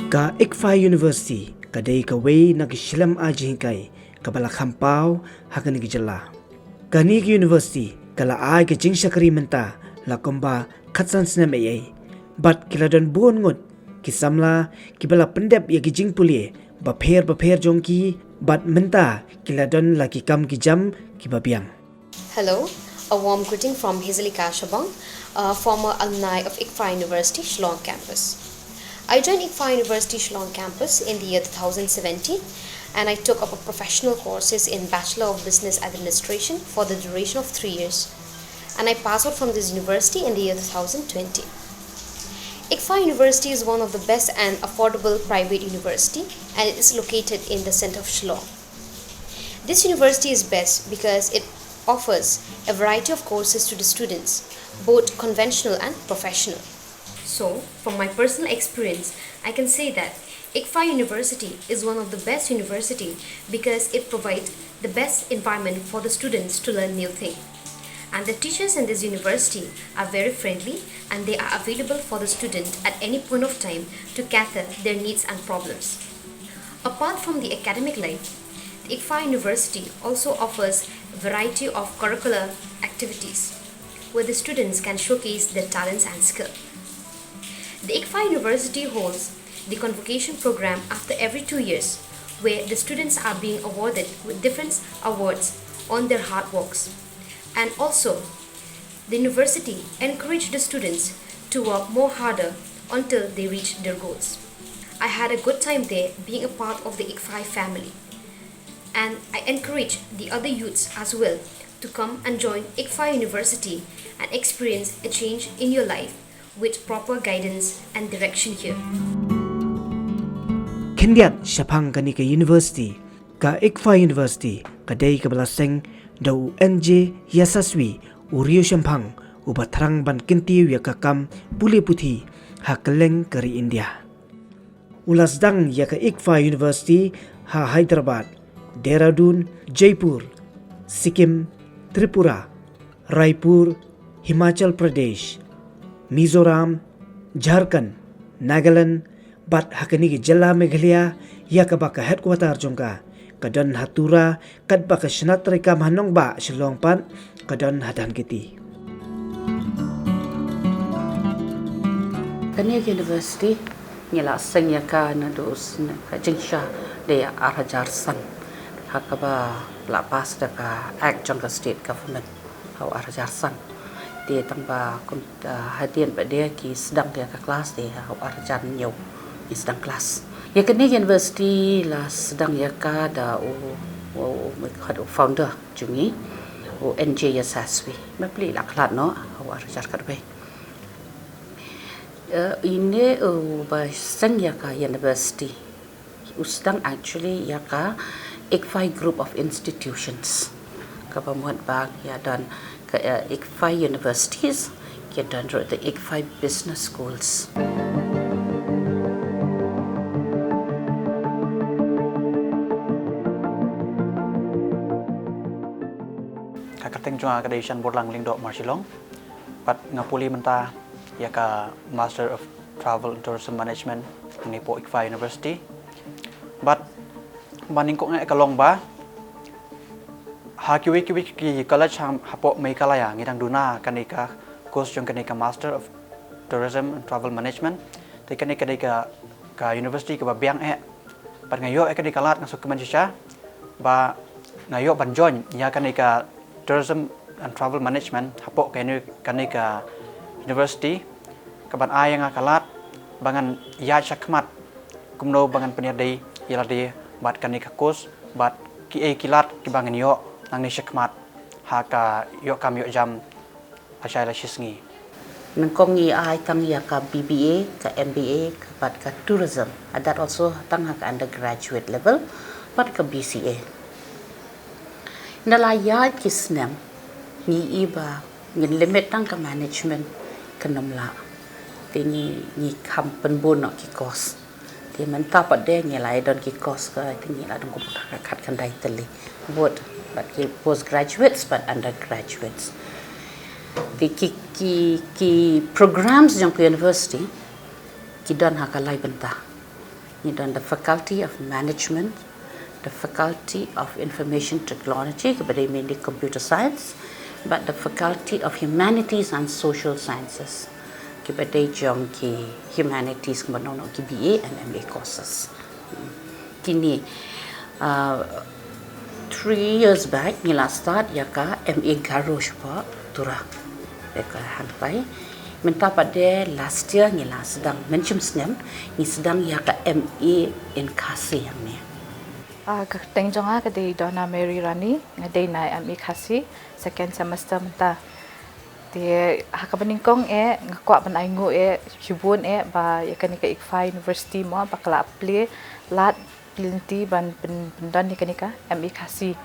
Ka ICFAI University kadai kawai nagishilam ajingkai kabala khampau hakan JYLLA. Kani University kala ai ke JINGSHAKRI menta lakomba khatsan SNEM ai. But kiladon buon ngot kisamla kibala pendep ya kijing PULE bapher JONG ki but menta kiladon laki kam kijam kibabiang. Hello, a warm greeting from Hazeli Kashabang, former alumni of ICFAI University, Shillong campus. I joined ICFAI University, Shillong campus in the year 2017 and I took up professional courses in Bachelor of Business Administration for the duration of 3 years. And I passed out from this university in the year 2020. ICFAI University is one of the best and affordable private university and it is located in the center of Shillong. This university is best because it offers a variety of courses to the students, both conventional and professional. So, from my personal experience, I can say that ICFAI University is one of the best university because it provides the best environment for the students to learn new things. And the teachers in this university are very friendly and they are available for the student at any point of time to cater their needs and problems. Apart from the academic life, the ICFAI University also offers a variety of curricular activities where the students can showcase their talents and skill. The ICFAI University holds the convocation program after every 2 years where the students are being awarded with different awards on their hard works. And also, the university encourages the students to work more harder until they reach their goals. I had a good time there being a part of the ICFAI family. And I encourage the other youths as well to come and join ICFAI University and experience a change in your life with proper guidance and direction here. Kendiat Shapang Kanika University, Ka ICFAI University, Kadai Kabalaseng, Dau NJ Yasaswi, Uriyo Shampang, Ubatrang Ban KYNTIEW Yakakam, PULE PUTHI, Hakaleng Kari India. Ulasdang Yaka ICFAI University, Ha Hyderabad, Dehradun, Jaipur, Sikkim, Tripura, Raipur, Himachal Pradesh, Mizoram, Jharkhand, Nagaland, Bat Hakani JYLLA Meghalaya, Yakabaka headquarter Jongka, Kadon Hatura, Kadbaka Shnatrika Manongba, Shillong Pan, Kadon Hadan Kiti. Kani University, Nila Senyaka Nados, Kajingsha, they are Arajarsan, Hakaba, Lapas, the Act Jonga State Government, how Arajarsan. Dia tambah hadian pada ki sedang dia ke kelas dia hau arjan nyu di sedang kelas. Ya kini university lah sedang ya ka da founder jungi NJ Yasaswi. Mepli lah kelat no hau arjar ka be. Ini bahasang ya ka university. Sedang actually ya ka ICFAI group of institutions. Kapamuat bag ya dan ICFAI universities, dan the ICFAI business schools. Kakateng cuma kadaisan borlang lingdok Marshillong, pat ngapuli menta ya ka Master of Travel and Tourism Management ni po ICFAI University. But maningkok nga kalong ba? Hakiwi ki college hapo Meghalaya ngidang duna kanika course yung kanika Master of Tourism and Travel Management te kanika ka university ka babiang pat ngayo kanika lat ng sukuman siya ba ngayo banjon ya kanika Tourism and Travel Management hapo kanika university kaban ayang kalat bangan ya syakmat kumno bangan penyadai yaladi bat kanika course bat ki kilat ki bangan yo nang ni syakmat haka yo kam yo jam asai la shisngi Nangkong ai tang ya ka BBA ka MBA ka pat ka tourism that also tang ka undergraduate level pat ka BCA nalaya ki SNEM ni iba ngin limit tang ka management kanamla tini ni kampen bono ki course ti man ta pat de ngi lai don ki course ka tini la dong ko ka khat kan dai tali both but postgraduates but undergraduates. The ki programs jang university ki dan hakalai benta ni dan the Faculty of Management, the Faculty of Information Technology, kepada mainly Computer Science, but the Faculty of Humanities and Social Sciences, kepada JONG ki Humanities kepada ki BA and MA courses. Kini 3 years back nila start yaka MA Garo shpa turah yaka hanpai menta pada last year nila sedang mention SNEM ni sedang yaka MA in Kasi yang ni. Teng jonga kadai Donna Mary Rani ngadai na MA Kasi second semester menta. Dia hakabaningkong ngakwa panaingo hibun ba yakani ka ICFAI University mo bakla apply lat plenty ban pendan ni kanika MA Kasi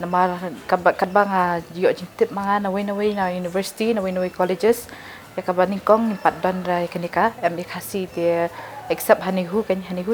namar kadbang yo jintip mga naway na university naway colleges ya kabaningkong impat dan ra kanika MA Kasi dia except hanihu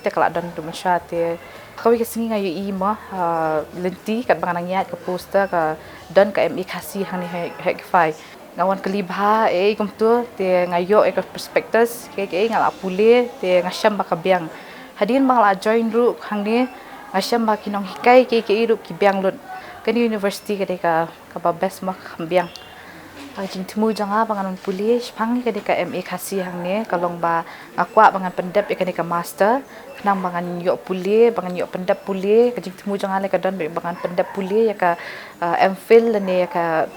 te kala dan dumasya te kawi kasingi ngayo mo lenti kadbang nangyat ka poster ka dan ka MA Kasi hang ni ICFAI ngawan kelibha kumtu te ngayo ka prospectus ke ngala PULE te ngasham bakabiang hadin mangla join ru hang ni ngasham ba kinong hikai ke ru ki biang lut kani university ka deka ka ba best mak hambiang jing temu janga bangan PULE phang ka deka MA Kasi hang ni kalong ba ngakwa bangan pendap ka deka master nang bangan yo PULE bangan yo pendap PULE ka jing temu janga le ka dan bangan pendap PULE ya ka MPhil ne ya ka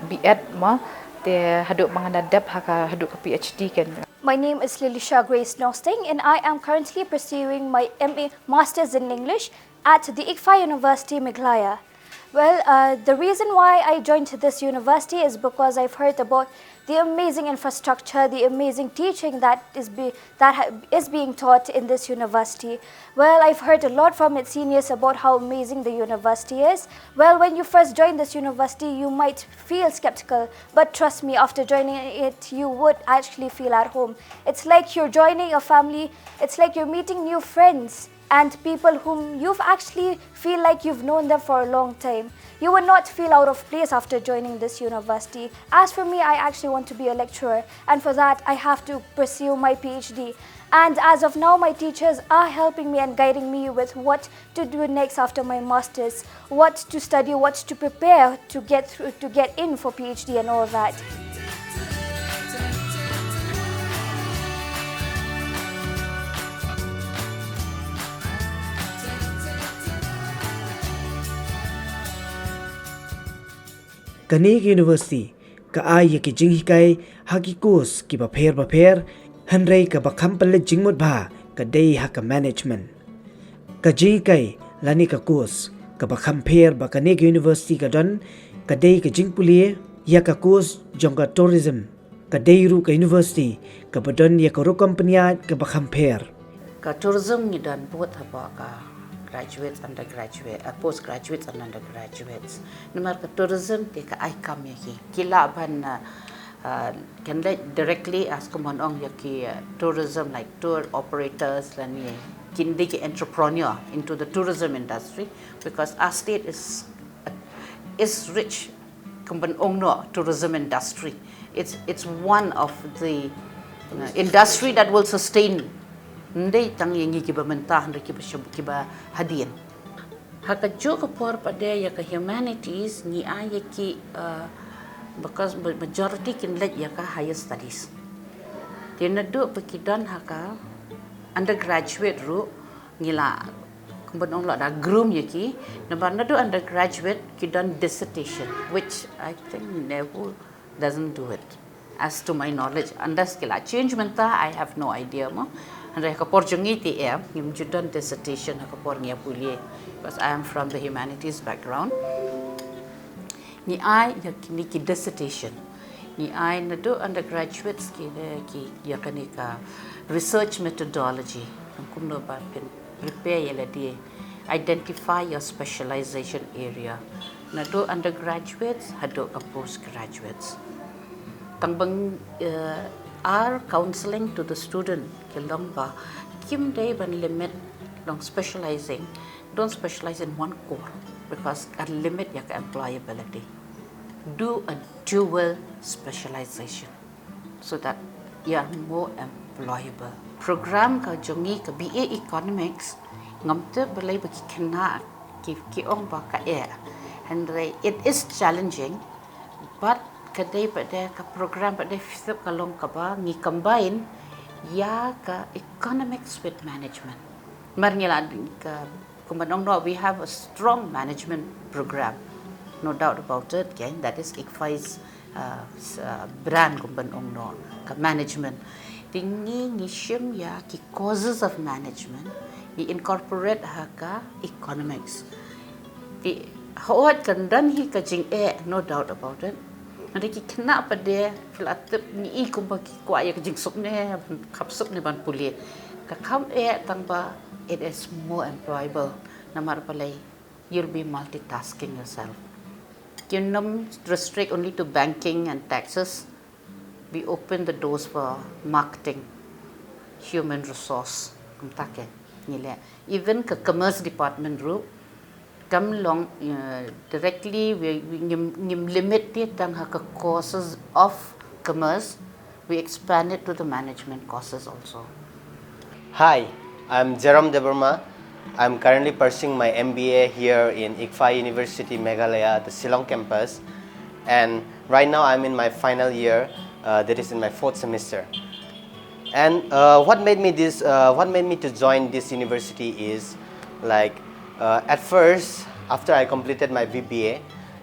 BEd ma te haduk manganadap haka haduk ka PhD kan. My name is Lilisha Grace Nosting and I am currently pursuing my MA Masters in English at the ICFAI University, Meghalaya. Well, the reason why I joined this university is because I've heard about the amazing infrastructure, the amazing teaching that is being taught in this university. Well, I've heard a lot from its seniors about how amazing the university is. Well, when you first join this university, you might feel skeptical, but trust me, after joining it, you would actually feel at home. It's like you're joining a family, it's like you're meeting new friends and people whom you've actually feel like you've known them for a long time. You will not feel out of place after joining this university. As for me, I actually want to be a lecturer, and for that I have to pursue my PhD. And as of now, my teachers are helping me and guiding me with what to do next after my masters, what to study, what to prepare to get in for PhD and all that. Kanig University ka ay ki jinghikai haki course ki ba pher hanrei ka ba khampal jingmut bha ka dei ha ka management ka jingkai lani ka course ka ba khampher ba Kanig University ka don ka dei ka jingpulie ya ka course jonga tourism ka dei ru ka university ka ba don ya ka ro company ka ba khampher ka tourism ni dan buat apa ka graduates, undergraduate, postgraduates and undergraduates. Number ka tourism te ka ICAM yaki. Kila ban can directly ask kumonong yaki tourism like tour operators lani kindi ki entrepreneur into the tourism industry because our state is rich kumonong no tourism industry. It's one of the industry that will sustain ndai tang yengi kiba mentah ndai kiba hadian haka joka por pada ya ka humanities ni ay ki because majority kin let ya ka higher studies tinadu pekidan haka undergraduate ru ngila kumbon la da groom yaki number nadu undergraduate kidan dissertation which I think never doesn't do it as to my knowledge unless kila change menta I have no idea mo and I kapor jungiti ngim judan dissertation kapor ngia PULE because I am from the humanities background ni I yakini ki dissertation ni I nadu undergraduates ki yakanika research methodology kumno ba prepare yela di identify your specialization area nadu undergraduates hado postgraduates tangbang are counseling to the student kilong ba kim day ban limit long specializing don't specialize in one core because at limit your employability do a dual specialization so that ya more employable. Program ka jongi ka BA Economics ngamte belai bagi kena ki ong ba ka and it is challenging, but kadai pada ka program pada fisip kalong ka ba ngi combine ya ka economics with management. Marnyala ka kumanong no, we have a strong management program, no doubt about it. Okay? That is ICFAI's brand kumbanong no ka management. Tingi nishim ya ki causes of management, we incorporate ha ka economics. Di hawat kan dan hi ka jing no doubt about it. Nanti ki kena pada filatip ni kumba ki kwa ya jing sup ne kap sup ne ban PULE. Ka kam tang ba, it is more employable. Namar palai, you'll be multitasking yourself. You don't restrict only to banking and taxes. We open the doors for marketing, human resource. Even the commerce department group, come along directly, we limit it and the courses of commerce. We expand it to the management courses also. Hi, I'm Jerome Deburma. I'm currently pursuing my MBA here in ICFAI University, Meghalaya, the Shillong campus. And right now I'm in my final year, that is in my 4th semester. And what made me to join this university is like at first, after I completed my BBA,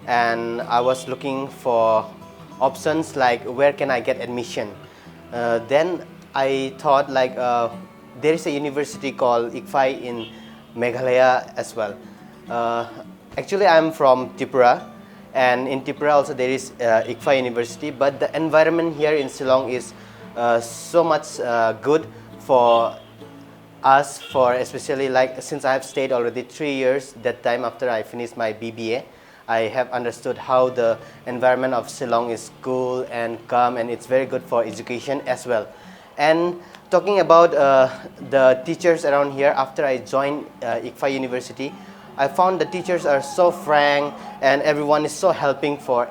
and I was looking for options like where can I get admission. Then I thought like there is a university called ICFAI in Meghalaya as well. Actually, I'm from Tripura, and in Tripura also there is ICFAI University, but the environment here in Shillong is so much good for us, for especially like since I have stayed already 3 years, that time after I finished my BBA, I have understood how the environment of Shillong is cool and calm, and it's very good for education as well. And talking about the teachers around here, after I joined ICFAI University, I found the teachers are so frank and everyone is so helping for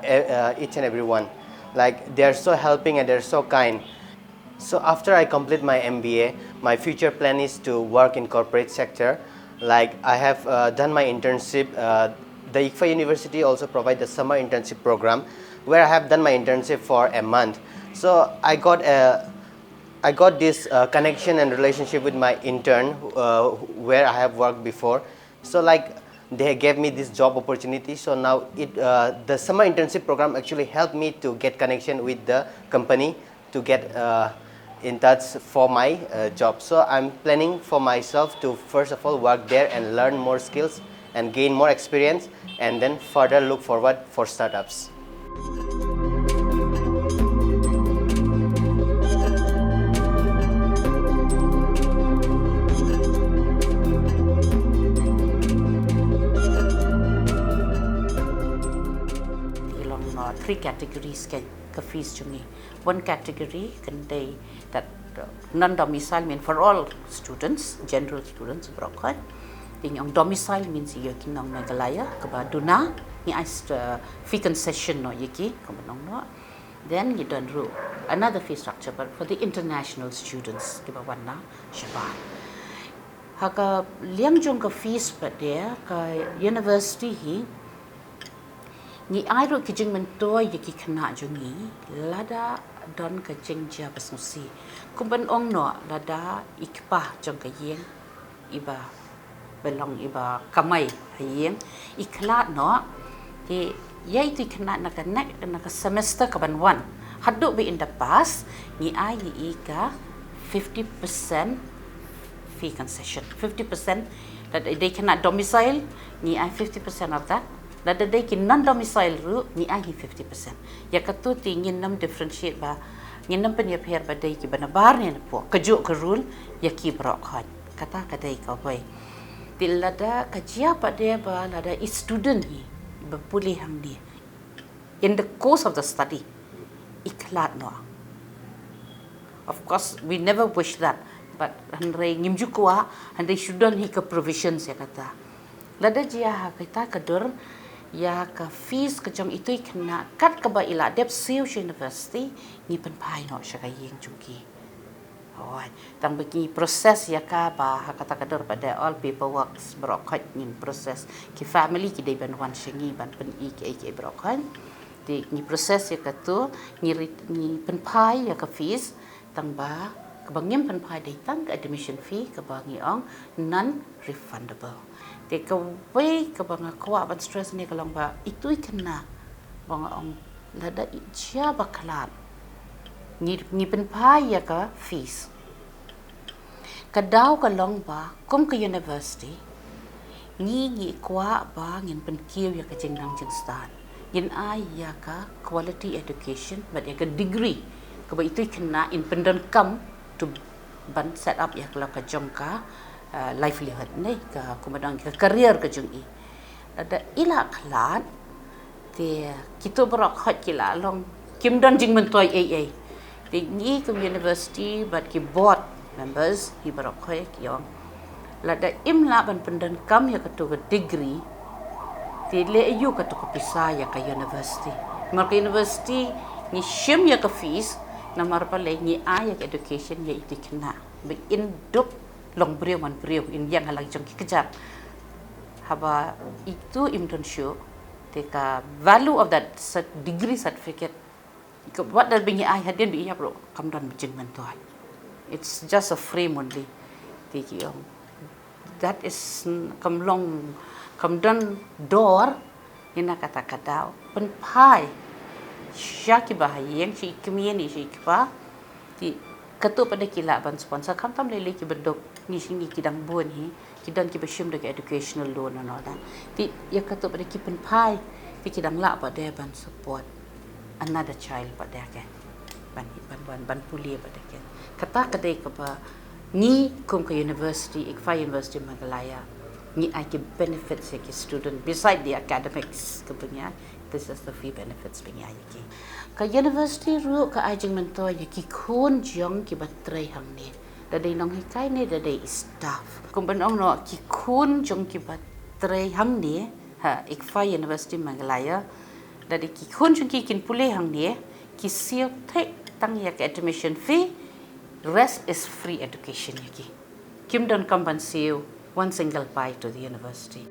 each and everyone. Like they are so helping and they're so kind. So after I complete my MBA, my future plan is to work in corporate sector. Like I have done my internship. The ICFAI University also provides the summer internship program where I have done my internship for a month. So I got this connection and relationship with my intern where I have worked before. So like they gave me this job opportunity. So now the summer internship program actually helped me to get connection with the company to get in touch for my job. So I'm planning for myself to first of all work there and learn more skills and gain more experience, and then further look forward for startups. Three categories can fees to me. One category can they that non-domicile mean for all students, general students broken. Yung domicile means you kinong Meghalaya, kabaduna ni fee concession no yiki kabanong no. Then you don't rule another fee structure, but for the international students kibawan na shaban. Haka liang jong ka fees pa dia ka university hi ni airo kijing mentoy yaki kena jungi lada don ka jingja basnusi kumban ong no lada ikpa jong ka yeng iba belong iba kamai hayeng ikla no ti yai ti kena na ka semester ka ban one haddo be in the past ni ai ni ka 50% fee concession, 50% that they cannot domicile ni ai 50% of that. Lada day ki non-domicile ru ni ai 50%. Ya katu tingin nam differentiate ba ngin nam penya pher ba day ki banabar ni po kajo ka rule ya ki brok khat kata kadai ka boy til lada kajia pa de ba lada student hi ba puli hang ni in the course of the study iklat no. Of course we never wish that, but handai ngimju kwa handai student hi ka provisions ya kata lada jia ha kita kadur ya ka fees ka jong itui kena kat ka ba ila dep siu university ni pen pai no sha ka yeng chungki oi tang bagi proses ya ka ba ha kata kador pada all paperwork brok khat nin proses ki family ki dei ban wan shingi ban pen I ke brok khat ti ni proses ya ka tu ni pen pai ya ka fees tang ba ka bangim pen pai dei tang admission fee ka bangi ong non refundable te ka wei ka banga kwa ban stress ni kalong ba itui kena banga ong lada ija bakalan ni pen pai ya ka fees ka daw ka long ba kum ka university ni kwa ba ngin pen kiu ya ka jingnang jingstan ngin ai ya ka quality education but ya ka degree ka ba itui kena in pendan kam to ban set up ya ka jong ka livelihood ni ka kumadang ka career ka jung I ada ila khalat te kita berak khat kila long kim dan jing mentoi AA te ni ke university but ki board members hi berak khat yong lada imla ban pendan kam ya ka to degree te le ayu ka to pisa ya ka university marka university ni shim ya ka fees na marpa le ni aya ka education ya itu kena be induk long brio man brio in yang halang jong kejap haba itu internship te ka value of that degree certificate what that being I had then be ya bro come down bijing man to it's just a frame only te ki that is come long come down door ina kata kadao pen pai syaki bahayeng si kemieni si kipa ti katu pada kila ban sponsor kam tam lele ki bendok ni sini kidang bon hi kidan ki bashim de educational loan and all that ti ya katu pada ki pen pai ti kidang la pada ban support another child pada ke ban PULE pada ke kata kadai ka ba ni kum ka university ICFAI University Meghalaya ni ai ki benefits ya ki student beside the academics ke punya this is the fee benefits punya ki ka university ru ka ajing mento ya ki khun jong ki batrai hang ni da dei nong hi kai ne da dei staff kum ban ong no ki khun jong ki batrai hang ni ha ICFAI University Meghalaya da dei ki khun jong ki kin PULE hang ni ki siu thek tang ya ka admission fee rest is free education ya ki kim don kam ban siu one single pie to the university